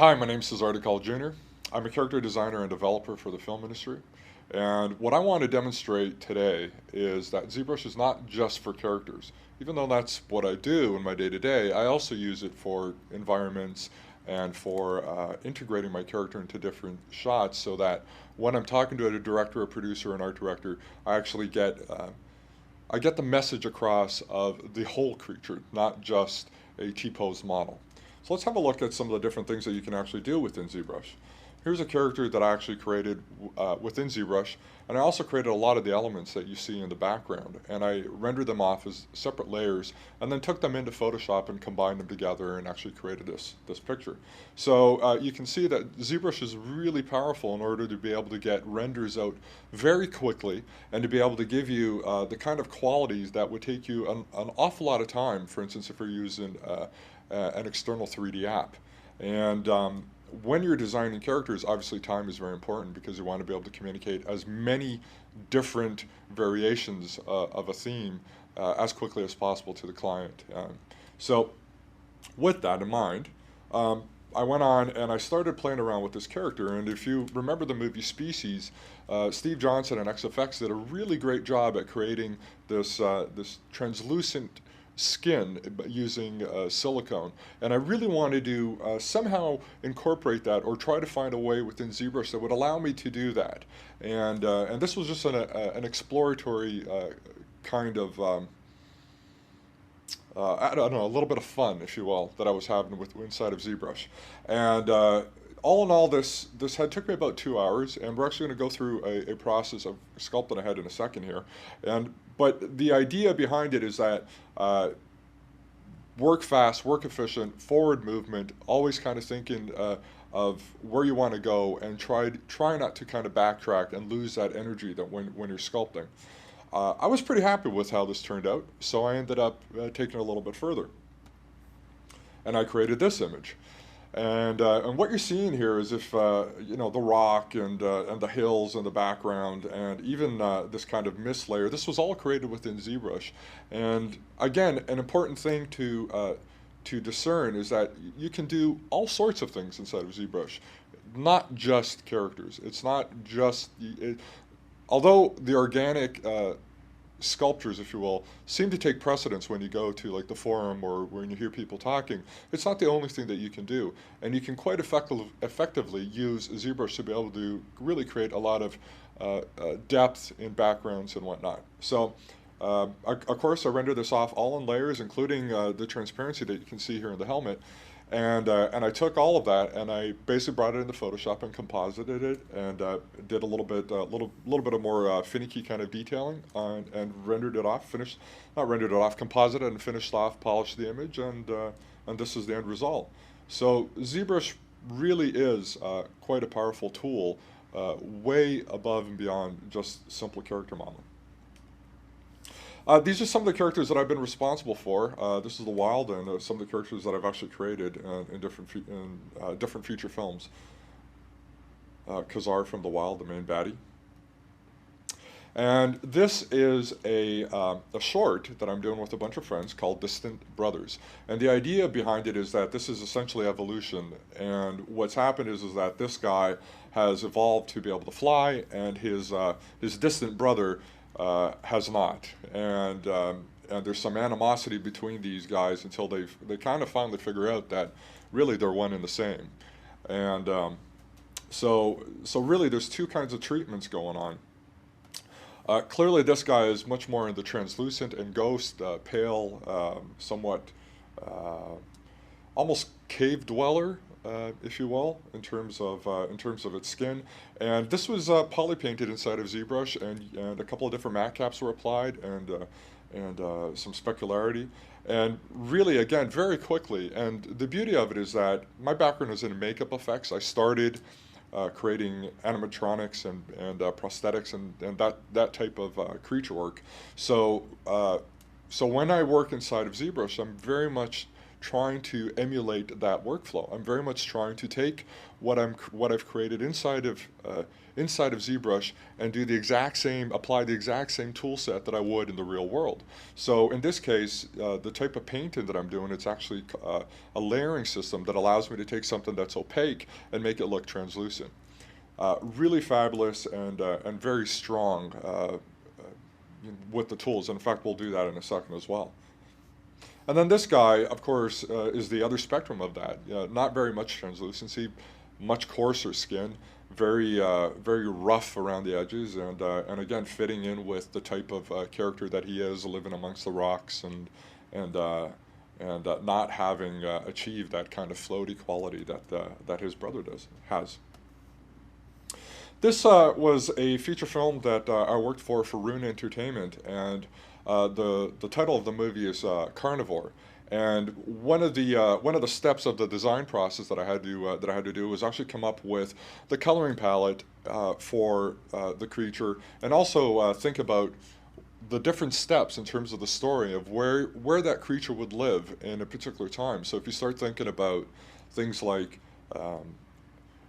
Hi, my name's Cesar DeCall Jr. I'm a character designer and developer for the film industry. And what I want to demonstrate today is that ZBrush is not just for characters. Even though that's what I do in my day-to-day, I also use it for environments and for integrating my character into different shots so that when I'm talking to a director, a producer, an art director, I actually get the message across of the whole creature, not just a T-pose model. So let's have a look at some of the different things that you can actually do within ZBrush. Here's a character that I actually created within ZBrush, and I also created a lot of the elements that you see in the background, and I rendered them off as separate layers, and then took them into Photoshop and combined them together and actually created this picture. So you can see that ZBrush is really powerful in order to be able to get renders out very quickly and to be able to give you the kind of qualities that would take you an awful lot of time, for instance, if you're using an external 3D app. And when you're designing characters, obviously time is very important because you want to be able to communicate as many different variations of a theme as quickly as possible to the client. So with that in mind, I went on and I started playing around with this character. And if you remember the movie Species, Steve Johnson and XFX did a really great job at creating this translucent skin using silicone, and I really wanted to somehow incorporate that or try to find a way within ZBrush that would allow me to do that. And this was just an exploratory kind of I don't know, a little bit of fun, if you will, that I was having with inside of ZBrush. And all in all, this had took me about 2 hours, and we're actually going to go through a process of sculpting ahead in a second here. But the idea behind it is that work fast, work efficient, forward movement, always kind of thinking of where you want to go, and try not to kind of backtrack and lose that energy that when you're sculpting. I was pretty happy with how this turned out, so I ended up taking it a little bit further. And I created this image. And what you're seeing here is if you know, the rock and the hills in the background, and even this kind of mist layer. This was all created within ZBrush. And again, an important thing to discern is that you can do all sorts of things inside of ZBrush, not just characters. It's not just although the organic sculptures, if you will, seem to take precedence when you go to like the forum or when you hear people talking. It's not the only thing that you can do, and you can quite effectively use ZBrush to be able to really create a lot of depth in backgrounds and whatnot. So of course I rendered this off all in layers, including the transparency that you can see here in the helmet. And I took all of that and I basically brought it into Photoshop and composited it, and did a little bit of more finicky kind of detailing and rendered it off, not rendered it off, composited and finished off, polished the image, and this is the end result. So ZBrush really is quite a powerful tool, way above and beyond just simple character modeling. These are some of the characters that I've been responsible for. This is the Wild, and some of the characters that I've actually created in different feature films. Kazar from the Wild, the main baddie. And this is a short that I'm doing with a bunch of friends called Distant Brothers. And the idea behind it is that this is essentially evolution. And what's happened is that this guy has evolved to be able to fly, and his distant brother has not, and there's some animosity between these guys until they kind of finally figure out that really they're one and the same. And so really there's two kinds of treatments going on. Clearly this guy is much more in the translucent and ghost, pale, somewhat almost cave dweller, if you will, in terms of its skin. And this was poly painted inside of ZBrush, and a couple of different matte caps were applied, and some specularity, and really again very quickly. And the beauty of it is that my background is in makeup effects. I started creating animatronics and prosthetics and that type of creature work. So when I work inside of ZBrush, I'm very much trying to emulate that workflow. I'm very much trying to take what I've created inside of ZBrush and do the exact same, apply the exact same tool set that I would in the real world. So in this case, the type of painting that I'm doing, it's actually a layering system that allows me to take something that's opaque and make it look translucent. Really fabulous and very strong with the tools. In fact, we'll do that in a second as well. And then this guy, of course, is the other spectrum of that. Not very much translucency, much coarser skin, very rough around the edges, and again fitting in with the type of character that he is, living amongst the rocks and not having achieved that kind of floaty quality that his brother has. This was a feature film that I worked for Rune Entertainment, and the title of the movie is Carnivore. And one of the steps of the design process that I had to do was actually come up with the coloring palette for the creature, and also think about the different steps in terms of the story of where that creature would live in a particular time. So if you start thinking about things like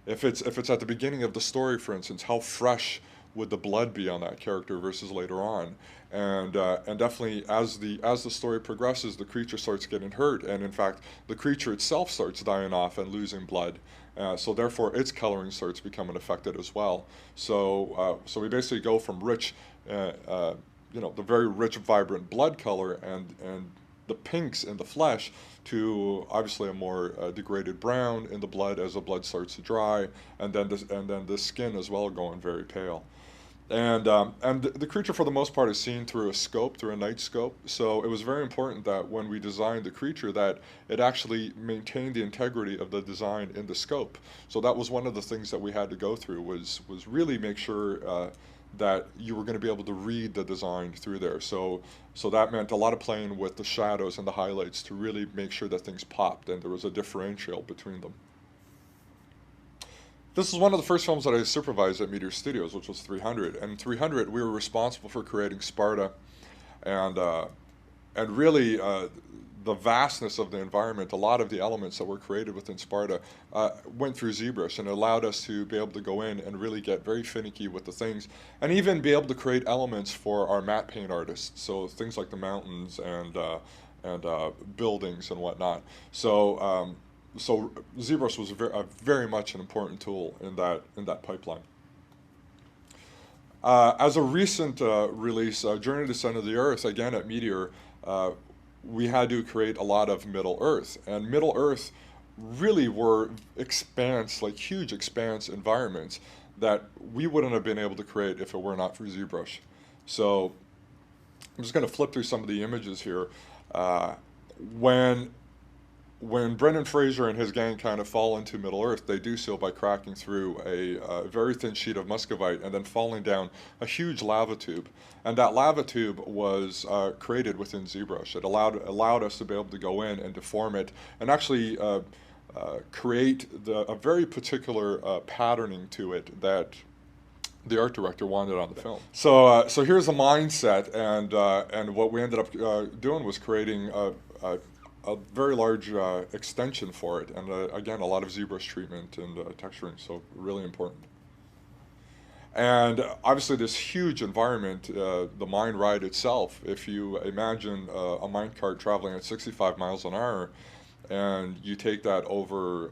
if it's at the beginning of the story, for instance, how fresh would the blood be on that character versus later on? And definitely as the story progresses, the creature starts getting hurt, and in fact, the creature itself starts dying off and losing blood. So therefore, its coloring starts becoming affected as well. So we basically go from rich, the very rich, vibrant blood color and the pinks in the flesh to obviously a more degraded brown in the blood as the blood starts to dry, and then the skin as well going very pale. And the creature for the most part is seen through a night scope. So it was very important that when we designed the creature that it actually maintained the integrity of the design in the scope. So that was one of the things that we had to go through was really make sure that you were going to be able to read the design through there. So that meant a lot of playing with the shadows and the highlights to really make sure that things popped and there was a differential between them. This is one of the first films that I supervised at Meteor Studios, which was 300. And 300, we were responsible for creating Sparta, and really the vastness of the environment. A lot of the elements that were created within Sparta went through ZBrush, and it allowed us to be able to go in and really get very finicky with the things, and even be able to create elements for our matte paint artists. So things like the mountains and buildings and whatnot. So ZBrush was very much an important tool in that pipeline. As a recent release, Journey to the Center of the Earth, again at Meteor, we had to create a lot of Middle Earth. And Middle Earth really were huge expanse environments that we wouldn't have been able to create if it were not for ZBrush. So I'm just going to flip through some of the images here. When Brendan Fraser and his gang kind of fall into Middle Earth, they do so by cracking through a very thin sheet of muscovite and then falling down a huge lava tube. And that lava tube was created within ZBrush. It allowed us to be able to go in and deform it and actually create a very particular patterning to it that the art director wanted on the film. So here's the mindset, and what we ended up doing was creating a very large extension for it, and again, a lot of ZBrush treatment and texturing, so really important. And obviously this huge environment, the mine ride itself, if you imagine a mine cart traveling at 65 miles an hour, and you take that over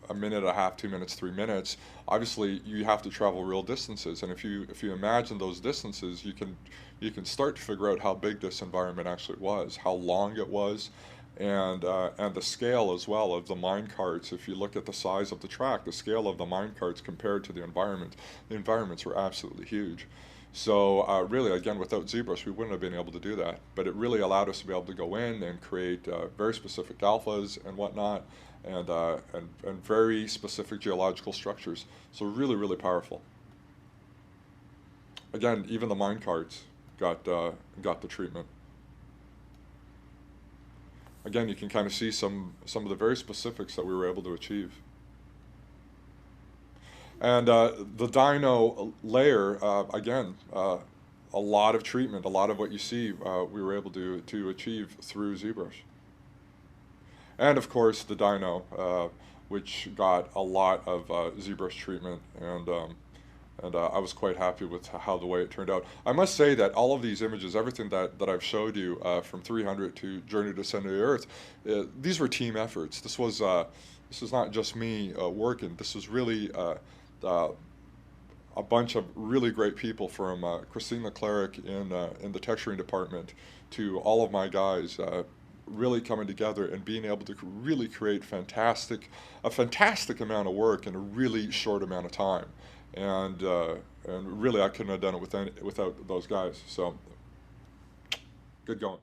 a minute and a half, 2 minutes, 3 minutes, obviously you have to travel real distances. And if you imagine those distances, you can start to figure out how big this environment actually was, how long it was, and the scale as well of the mine carts. If you look at the size of the track, the scale of the mine carts compared to the environments were absolutely huge. So really, again, without ZBrush, we wouldn't have been able to do that. But it really allowed us to be able to go in and create very specific alphas and whatnot, and very specific geological structures. So really, really powerful. Again, even the mine carts got the treatment. Again, you can kind of see some of the very specifics that we were able to achieve. And the dino layer, again, a lot of treatment, a lot of what you see we were able to achieve through ZBrush. and of course the Dino, which got a lot of ZBrush treatment, and I was quite happy with how the way it turned out. I must say that all of these images, everything that I've showed you, from 300 to Journey to Center of the Earth, these were team efforts. This was not just me working. This was really uh, a bunch of really great people, from Christine Leclerc in the texturing department to all of my guys, really coming together and being able to really create a fantastic amount of work in a really short amount of time. And and really, I couldn't have done it without those guys. So good going.